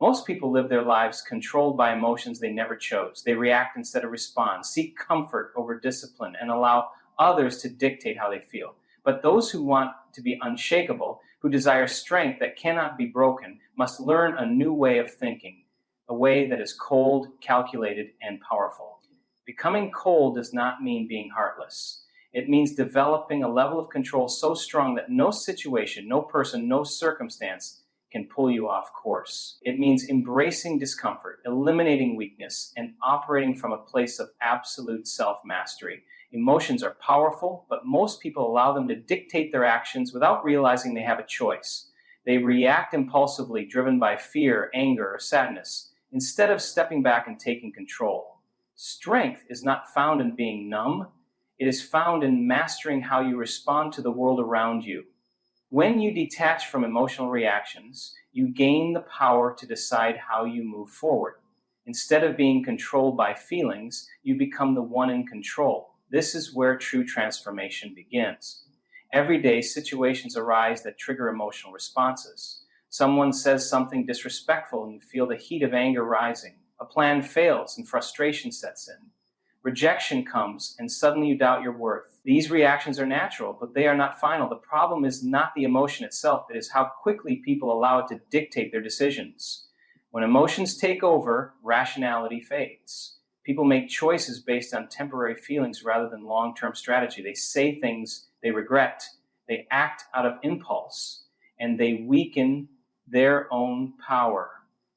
Most people live their lives controlled by emotions they never chose. They react instead of respond, seek comfort over discipline, and allow others to dictate how they feel. But those who want to be unshakable, who desire strength that cannot be broken, must learn a new way of thinking, a way that is cold, calculated, and powerful. Becoming cold does not mean being heartless. It means developing a level of control so strong that no situation, no person, no circumstance can pull you off course. It means embracing discomfort, eliminating weakness, and operating from a place of absolute self-mastery. Emotions are powerful, but most people allow them to dictate their actions without realizing they have a choice. They react impulsively, driven by fear, anger, or sadness, instead of stepping back and taking control. Strength is not found in being numb. It is found in mastering how you respond to the world around you. When you detach from emotional reactions, you gain the power to decide how you move forward. Instead of being controlled by feelings, you become the one in control. This is where true transformation begins. Every day, situations arise that trigger emotional responses. Someone says something disrespectful and you feel the heat of anger rising. A plan fails and frustration sets in. Rejection comes and suddenly you doubt your worth. These reactions are natural, but they are not final. The problem is not the emotion itself. It is how quickly people allow it to dictate their decisions. When emotions take over, rationality fades. People make choices based on temporary feelings rather than long-term strategy. They say things they regret. They act out of impulse, and they weaken their own power.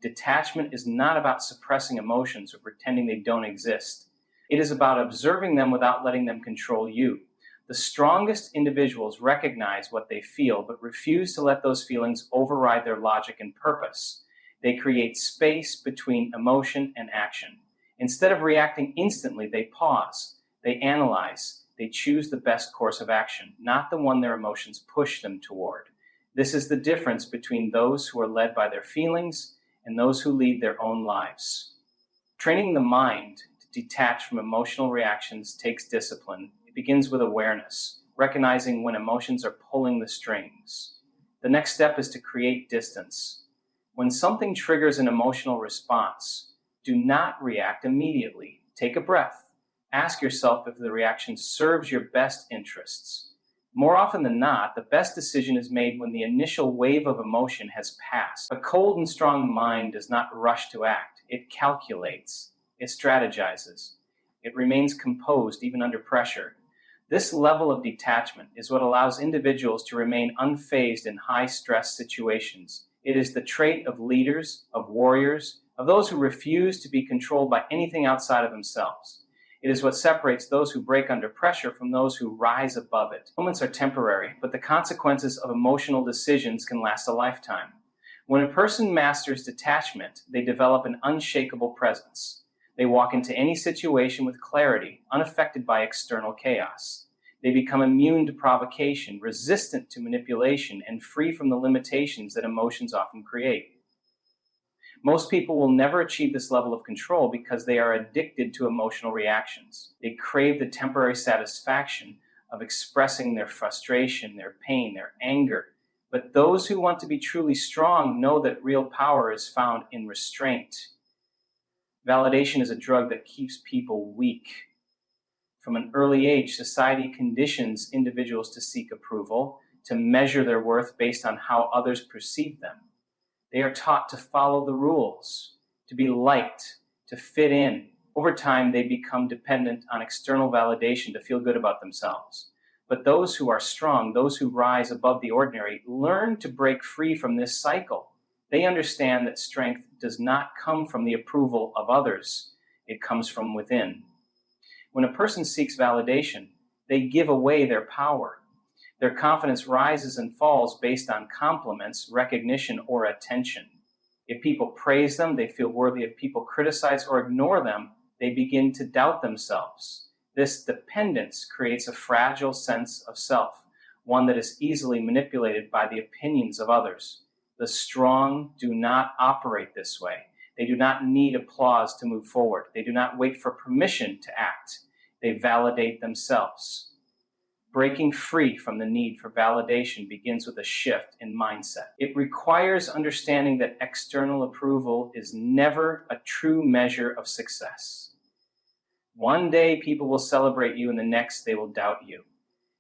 Detachment is not about suppressing emotions or pretending they don't exist. It is about observing them without letting them control you. The strongest individuals recognize what they feel, but refuse to let those feelings override their logic and purpose. They create space between emotion and action. Instead of reacting instantly, they pause, they analyze, they choose the best course of action, not the one their emotions push them toward. This is the difference between those who are led by their feelings and those who lead their own lives. Training the mind to detach from emotional reactions takes discipline. It begins with awareness, recognizing when emotions are pulling the strings. The next step is to create distance. When something triggers an emotional response, do not react immediately. Take a breath. Ask yourself if the reaction serves your best interests. More often than not, the best decision is made when the initial wave of emotion has passed. A cold and strong mind does not rush to act. It calculates. It strategizes. It remains composed even under pressure. This level of detachment is what allows individuals to remain unfazed in high-stress situations. It is the trait of leaders, of warriors, of those who refuse to be controlled by anything outside of themselves. It is what separates those who break under pressure from those who rise above it. Moments are temporary, but the consequences of emotional decisions can last a lifetime. When a person masters detachment, they develop an unshakable presence. They walk into any situation with clarity, unaffected by external chaos. They become immune to provocation, resistant to manipulation, and free from the limitations that emotions often create. Most people will never achieve this level of control because they are addicted to emotional reactions. They crave the temporary satisfaction of expressing their frustration, their pain, their anger. But those who want to be truly strong know that real power is found in restraint. Validation is a drug that keeps people weak. From an early age, society conditions individuals to seek approval, to measure their worth based on how others perceive them. They are taught to follow the rules, to be liked, to fit in. Over time, they become dependent on external validation to feel good about themselves. But those who are strong, those who rise above the ordinary, learn to break free from this cycle. They understand that strength does not come from the approval of others. It comes from within. When a person seeks validation, they give away their power. Their confidence rises and falls based on compliments, recognition, or attention. If people praise them, they feel worthy. If people criticize or ignore them, they begin to doubt themselves. This dependence creates a fragile sense of self, one that is easily manipulated by the opinions of others. The strong do not operate this way. They do not need applause to move forward. They do not wait for permission to act. They validate themselves. Breaking free from the need for validation begins with a shift in mindset. It requires understanding that external approval is never a true measure of success. One day people will celebrate you and the next they will doubt you.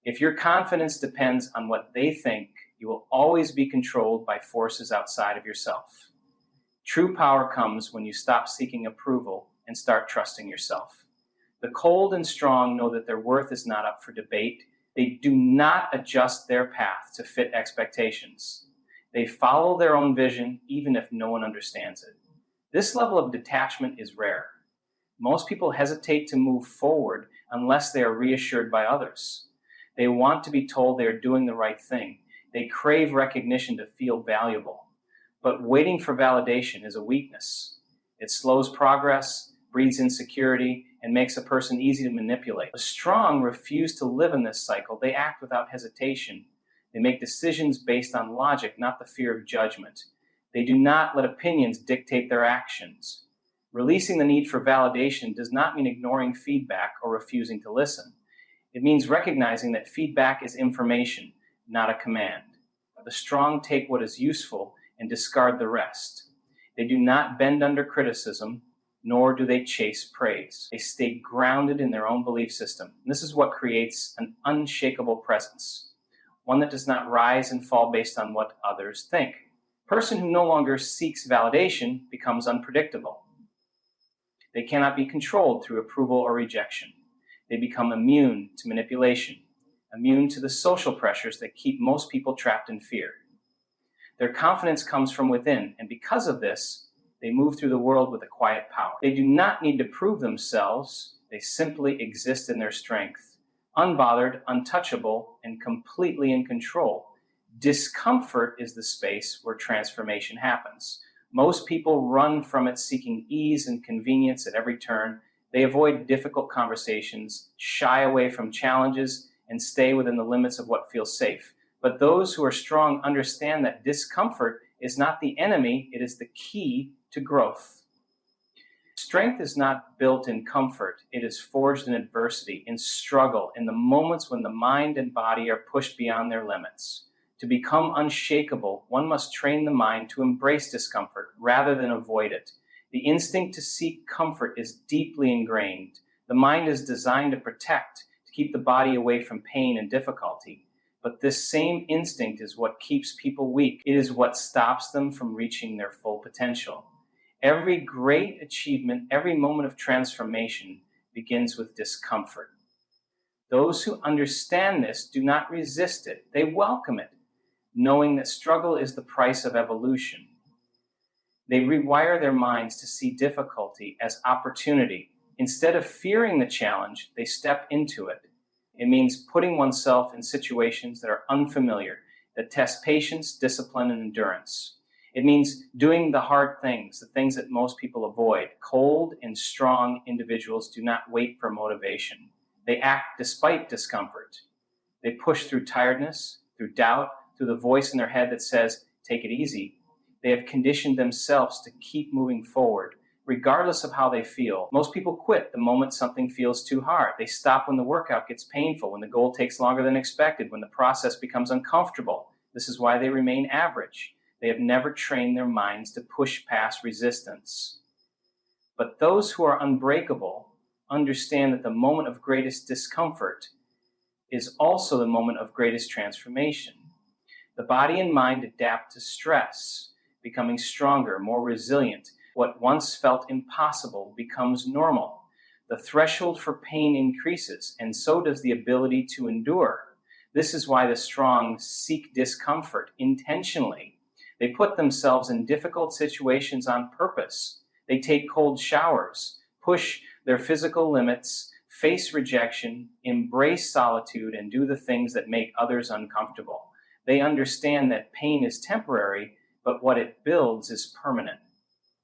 If your confidence depends on what they think, you will always be controlled by forces outside of yourself. True power comes when you stop seeking approval and start trusting yourself. The cold and strong know that their worth is not up for debate. They do not adjust their path to fit expectations. They follow their own vision even if no one understands it. This level of detachment is rare. Most people hesitate to move forward unless they are reassured by others. They want to be told they are doing the right thing. They crave recognition to feel valuable. But waiting for validation is a weakness. It slows progress, breeds insecurity, and makes a person easy to manipulate. The strong refuse to live in this cycle. They act without hesitation. They make decisions based on logic, not the fear of judgment. They do not let opinions dictate their actions. Releasing the need for validation does not mean ignoring feedback or refusing to listen. It means recognizing that feedback is information, not a command. The strong take what is useful and discard the rest. They do not bend under criticism, nor do they chase praise. They stay grounded in their own belief system. And this is what creates an unshakable presence, one that does not rise and fall based on what others think. A person who no longer seeks validation becomes unpredictable. They cannot be controlled through approval or rejection. They become immune to manipulation, immune to the social pressures that keep most people trapped in fear. Their confidence comes from within, and because of this, they move through the world with a quiet power. They do not need to prove themselves. They simply exist in their strength, unbothered, untouchable, and completely in control. Discomfort is the space where transformation happens. Most people run from it, seeking ease and convenience at every turn. They avoid difficult conversations, shy away from challenges, and stay within the limits of what feels safe. But those who are strong understand that discomfort is not the enemy, it is the key to growth. Strength is not built in comfort, it is forged in adversity, in struggle, in the moments when the mind and body are pushed beyond their limits. To become unshakable, one must train the mind to embrace discomfort rather than avoid it. The instinct to seek comfort is deeply ingrained. The mind is designed to protect, to keep the body away from pain and difficulty. But this same instinct is what keeps people weak. It is what stops them from reaching their full potential. Every great achievement, every moment of transformation begins with discomfort. Those who understand this do not resist it. They welcome it, knowing that struggle is the price of evolution. They rewire their minds to see difficulty as opportunity. Instead of fearing the challenge, they step into it. It means putting oneself in situations that are unfamiliar, that test patience, discipline, and endurance. It means doing the hard things, the things that most people avoid. Cold and strong individuals do not wait for motivation. They act despite discomfort. They push through tiredness, through doubt, through the voice in their head that says, take it easy. They have conditioned themselves to keep moving forward, regardless of how they feel. Most people quit the moment something feels too hard. They stop when the workout gets painful, when the goal takes longer than expected, when the process becomes uncomfortable. This is why they remain average. They have never trained their minds to push past resistance. But those who are unbreakable understand that the moment of greatest discomfort is also the moment of greatest transformation. The body and mind adapt to stress, becoming stronger, more resilient. What once felt impossible becomes normal. The threshold for pain increases, and so does the ability to endure. This is why the strong seek discomfort intentionally. They put themselves in difficult situations on purpose. They take cold showers, push their physical limits, face rejection, embrace solitude, and do the things that make others uncomfortable. They understand that pain is temporary, but what it builds is permanent.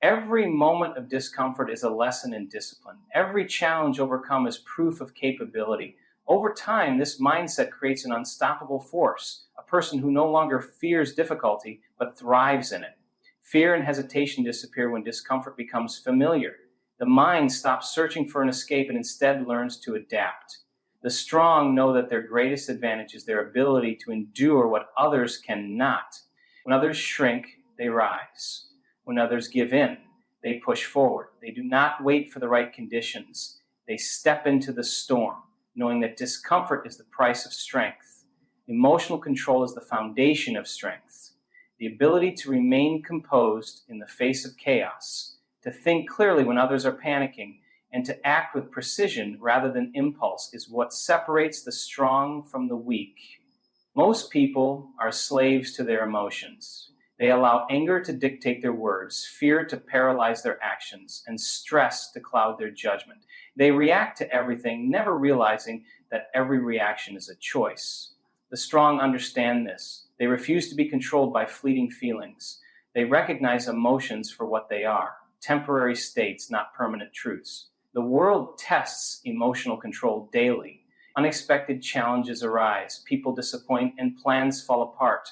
Every moment of discomfort is a lesson in discipline. Every challenge overcome is proof of capability. Over time, this mindset creates an unstoppable force, a person who no longer fears difficulty, but thrives in it. Fear and hesitation disappear when discomfort becomes familiar. The mind stops searching for an escape and instead learns to adapt. The strong know that their greatest advantage is their ability to endure what others cannot. When others shrink, they rise. When others give in, they push forward. They do not wait for the right conditions. They step into the storm, knowing that discomfort is the price of strength. Emotional control is the foundation of strength. The ability to remain composed in the face of chaos, to think clearly when others are panicking, and to act with precision rather than impulse is what separates the strong from the weak. Most people are slaves to their emotions. They allow anger to dictate their words, fear to paralyze their actions, and stress to cloud their judgment. They react to everything, never realizing that every reaction is a choice. The strong understand this. They refuse to be controlled by fleeting feelings. They recognize emotions for what they are, temporary states, not permanent truths. The world tests emotional control daily. Unexpected challenges arise, people disappoint, and plans fall apart.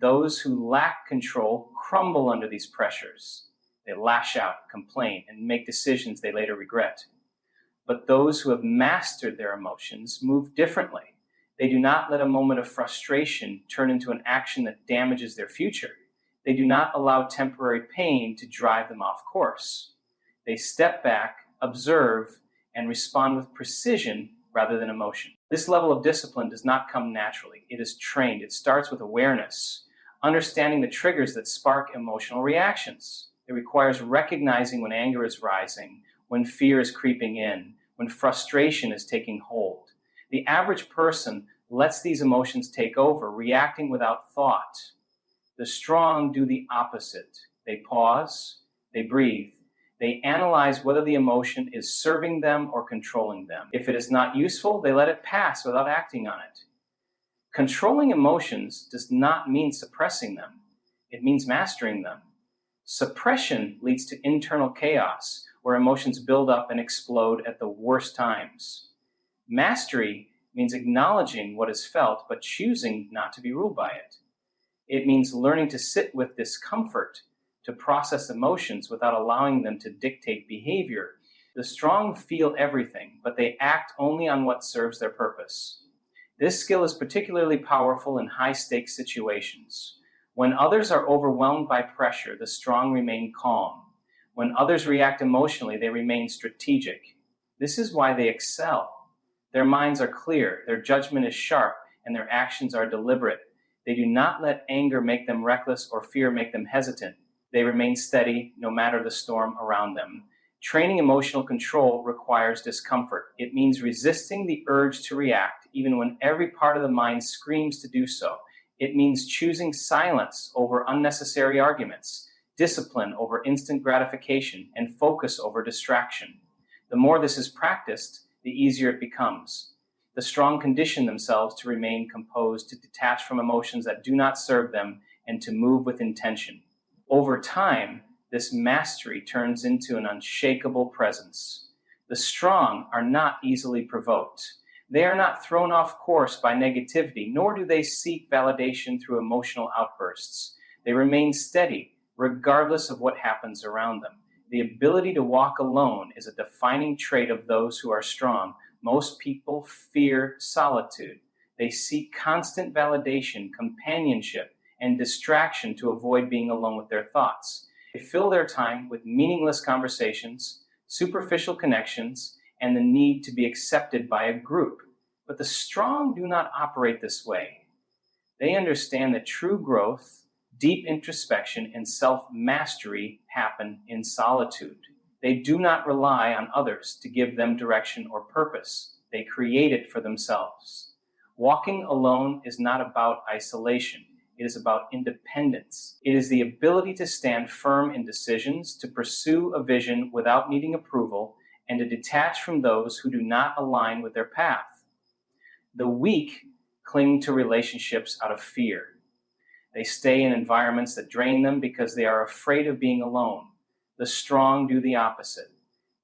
Those who lack control crumble under these pressures. They lash out, complain, and make decisions they later regret. But those who have mastered their emotions move differently. They do not let a moment of frustration turn into an action that damages their future. They do not allow temporary pain to drive them off course. They step back, observe, and respond with precision rather than emotion. This level of discipline does not come naturally. It is trained. It starts with awareness, understanding the triggers that spark emotional reactions. It requires recognizing when anger is rising, when fear is creeping in, when frustration is taking hold. The average person lets these emotions take over, reacting without thought. The strong do the opposite. They pause, they breathe, they analyze whether the emotion is serving them or controlling them. If it is not useful, they let it pass without acting on it. Controlling emotions does not mean suppressing them. It means mastering them. Suppression leads to internal chaos, where emotions build up and explode at the worst times. Mastery means acknowledging what is felt, but choosing not to be ruled by it. It means learning to sit with discomfort, to process emotions without allowing them to dictate behavior. The strong feel everything, but they act only on what serves their purpose. This skill is particularly powerful in high-stakes situations. When others are overwhelmed by pressure, the strong remain calm. When others react emotionally, they remain strategic. This is why they excel. Their minds are clear, their judgment is sharp, and their actions are deliberate. They do not let anger make them reckless or fear make them hesitant. They remain steady no matter the storm around them. Training emotional control requires discomfort. It means resisting the urge to react even when every part of the mind screams to do so. It means choosing silence over unnecessary arguments, discipline over instant gratification, and focus over distraction. The more this is practiced, the easier it becomes. The strong condition themselves to remain composed, to detach from emotions that do not serve them, and to move with intention. Over time, this mastery turns into an unshakable presence. The strong are not easily provoked. They are not thrown off course by negativity, nor do they seek validation through emotional outbursts. They remain steady, regardless of what happens around them. The ability to walk alone is a defining trait of those who are strong. Most people fear solitude. They seek constant validation, companionship, and distraction to avoid being alone with their thoughts. They fill their time with meaningless conversations, superficial connections, and the need to be accepted by a group. But the strong do not operate this way. They understand that true growth, deep introspection, and self-mastery happen in solitude. They do not rely on others to give them direction or purpose. They create it for themselves. Walking alone is not about isolation. It is about independence. It is the ability to stand firm in decisions, to pursue a vision without needing approval, and to detach from those who do not align with their path. The weak cling to relationships out of fear. They stay in environments that drain them because they are afraid of being alone. The strong do the opposite.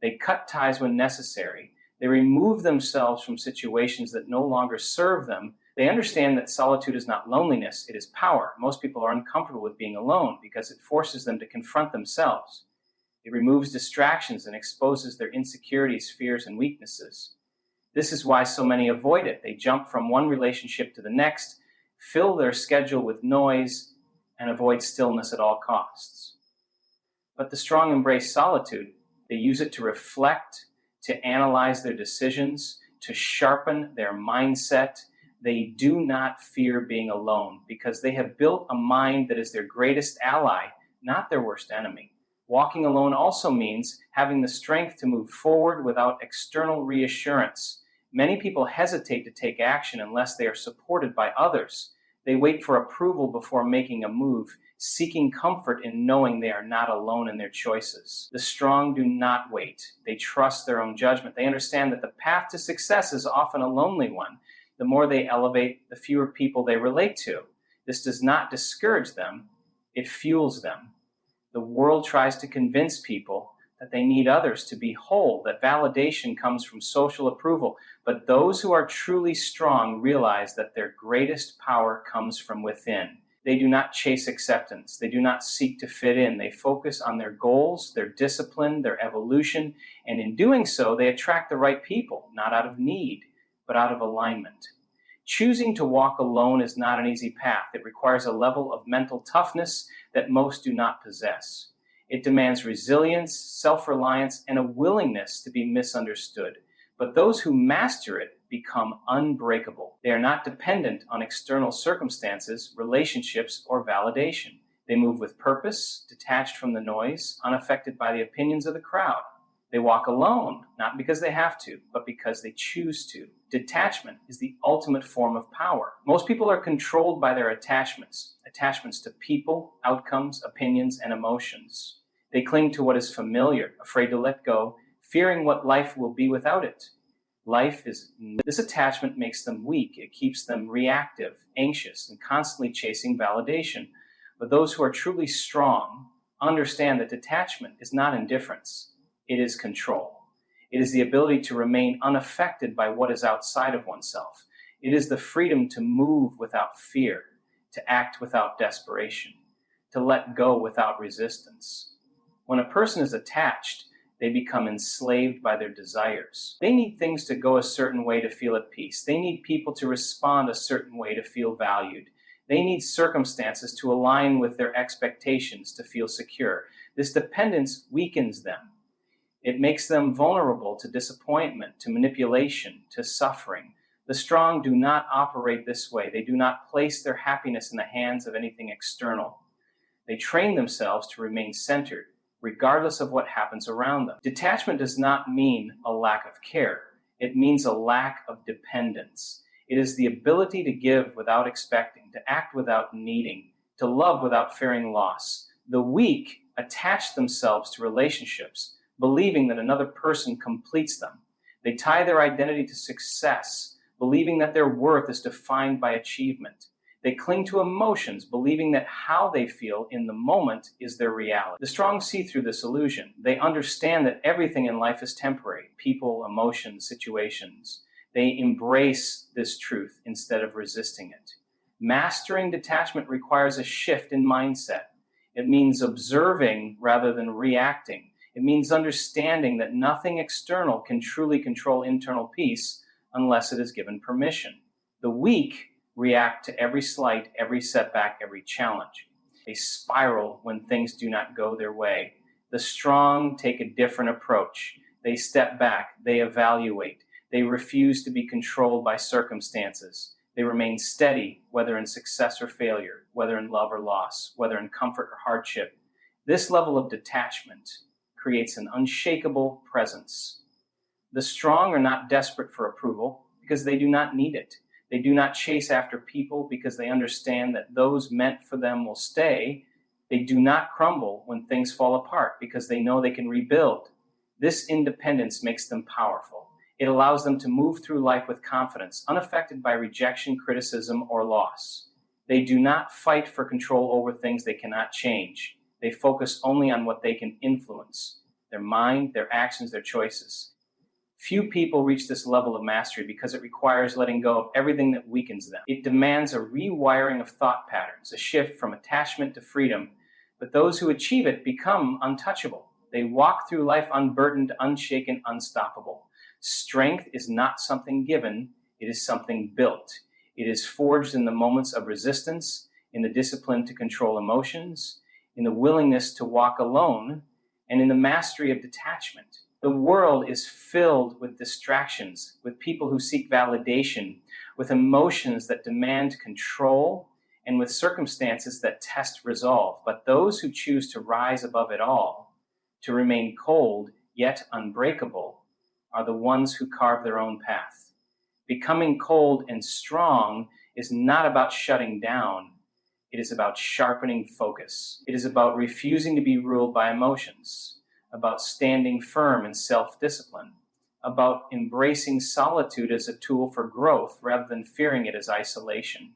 They cut ties when necessary. They remove themselves from situations that no longer serve them. They understand that solitude is not loneliness, it is power. Most people are uncomfortable with being alone because it forces them to confront themselves. It removes distractions and exposes their insecurities, fears, and weaknesses. This is why so many avoid it. They jump from one relationship to the next, fill their schedule with noise, and avoid stillness at all costs. But the strong embrace solitude. They use it to reflect, to analyze their decisions, to sharpen their mindset. They do not fear being alone because they have built a mind that is their greatest ally, not their worst enemy. Walking alone also means having the strength to move forward without external reassurance. Many people hesitate to take action unless they are supported by others. They wait for approval before making a move, seeking comfort in knowing they are not alone in their choices. The strong do not wait. They trust their own judgment. They understand that the path to success is often a lonely one. The more they elevate, the fewer people they relate to. This does not discourage them, it fuels them. The world tries to convince people that they need others to be whole, that validation comes from social approval. But those who are truly strong realize that their greatest power comes from within. They do not chase acceptance. They do not seek to fit in. They focus on their goals, their discipline, their evolution, and in doing so, they attract the right people, not out of need, but out of alignment. Choosing to walk alone is not an easy path. It requires a level of mental toughness that most do not possess. It demands resilience, self-reliance, and a willingness to be misunderstood. But those who master it become unbreakable. They are not dependent on external circumstances, relationships, or validation. They move with purpose, detached from the noise, unaffected by the opinions of the crowd. They walk alone, not because they have to, but because they choose to. Detachment is the ultimate form of power. Most people are controlled by their attachments to people, outcomes, opinions, and emotions. They cling to what is familiar, afraid to let go, fearing what life will be without it. This attachment makes them weak. It keeps them reactive, anxious, and constantly chasing validation. But those who are truly strong understand that detachment is not indifference. It is control. It is the ability to remain unaffected by what is outside of oneself. It is the freedom to move without fear, to act without desperation, to let go without resistance. When a person is attached, they become enslaved by their desires. They need things to go a certain way to feel at peace. They need people to respond a certain way to feel valued. They need circumstances to align with their expectations to feel secure. This dependence weakens them. It makes them vulnerable to disappointment, to manipulation, to suffering. The strong do not operate this way. They do not place their happiness in the hands of anything external. They train themselves to remain centered, regardless of what happens around them. Detachment does not mean a lack of care. It means a lack of dependence. It is the ability to give without expecting, to act without needing, to love without fearing loss. The weak attach themselves to relationships, believing that another person completes them. They tie their identity to success, believing that their worth is defined by achievement. They cling to emotions, believing that how they feel in the moment is their reality. The strong see through this illusion. They understand that everything in life is temporary: people, emotions, situations. They embrace this truth instead of resisting it. Mastering detachment requires a shift in mindset. It means observing rather than reacting. It means understanding that nothing external can truly control internal peace unless it is given permission. The weak react to every slight, every setback, every challenge. They spiral when things do not go their way. The strong take a different approach. They step back, they evaluate. They refuse to be controlled by circumstances. They remain steady, whether in success or failure, whether in love or loss, whether in comfort or hardship. This level of detachment creates an unshakable presence. The strong are not desperate for approval because they do not need it. They do not chase after people because they understand that those meant for them will stay. They do not crumble when things fall apart because they know they can rebuild. This independence makes them powerful. It allows them to move through life with confidence, unaffected by rejection, criticism, or loss. They do not fight for control over things they cannot change. They focus only on what they can influence: their mind, their actions, their choices. Few people reach this level of mastery because it requires letting go of everything that weakens them. It demands a rewiring of thought patterns, a shift from attachment to freedom. But those who achieve it become untouchable. They walk through life unburdened, unshaken, unstoppable. Strength is not something given, it is something built. It is forged in the moments of resistance, in the discipline to control emotions, in the willingness to walk alone, and in the mastery of detachment. The world is filled with distractions, with people who seek validation, with emotions that demand control, and with circumstances that test resolve. But those who choose to rise above it all, to remain cold yet unbreakable, are the ones who carve their own path. Becoming cold and strong is not about shutting down. It is about sharpening focus. It is about refusing to be ruled by emotions, about standing firm in self-discipline, about embracing solitude as a tool for growth rather than fearing it as isolation.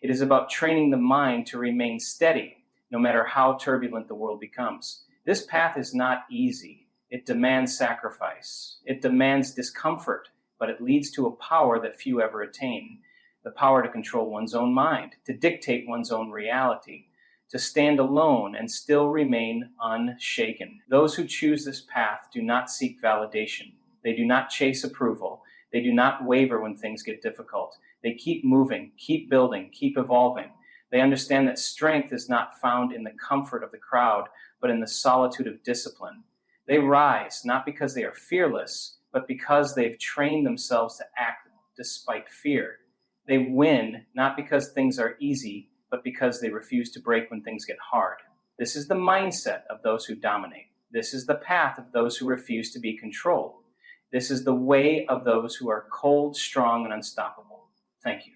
It is about training the mind to remain steady no matter how turbulent the world becomes. This path is not easy. It demands sacrifice. It demands discomfort, but it leads to a power that few ever attain. The power to control one's own mind, to dictate one's own reality, to stand alone and still remain unshaken. Those who choose this path do not seek validation. They do not chase approval. They do not waver when things get difficult. They keep moving, keep building, keep evolving. They understand that strength is not found in the comfort of the crowd, but in the solitude of discipline. They rise not because they are fearless, but because they've trained themselves to act despite fear. They win not because things are easy, but because they refuse to break when things get hard. This is the mindset of those who dominate. This is the path of those who refuse to be controlled. This is the way of those who are cold, strong, and unstoppable. Thank you.